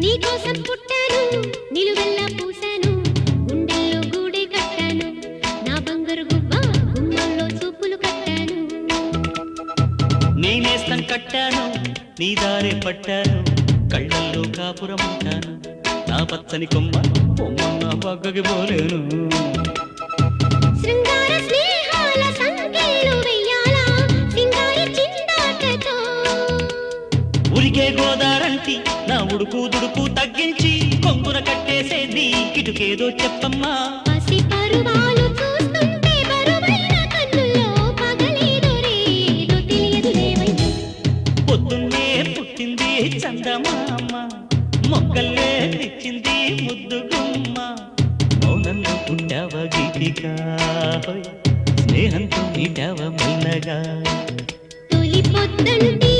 నీకోసం పుట్టాను నిలువెల్లా పూసాను గుండెల్లో గూడే కట్టాను నా బంగారు గువ్వ గుమ్మంలో చూపులు కట్టాను నేనేస్తం కట్టాను నీ దారే పట్టాను కళ్ళల్లో కాపురం ఉంటాను నా పచ్చని కొమ్మ కొమ్మ నా పక్కకి పోలేను శృంగార స్నేహాల సంఖ్యలు వెయ్యాలా సింగారి చిందాటతో ఉరికే గోదారంటి నా ఉడుకు దుడుకు తగ్గించి కొంగున కట్టేసే నీ కిటుకేదో చెప్పమ్మా పసి పరువాలు చూస్తుంటే బరువైన కన్నుల్లో పగలేదో రేదో తెలియదు లేవయ్యా పొద్దున్నే పుట్టింది చందమామ మొక్కల్లే తెచ్చింది ముద్దు గుమ్మ మౌనంలో పుట్టావ గీతిక స్నేహంతో నీటావ మెల్లగా తొలి పొద్దంటి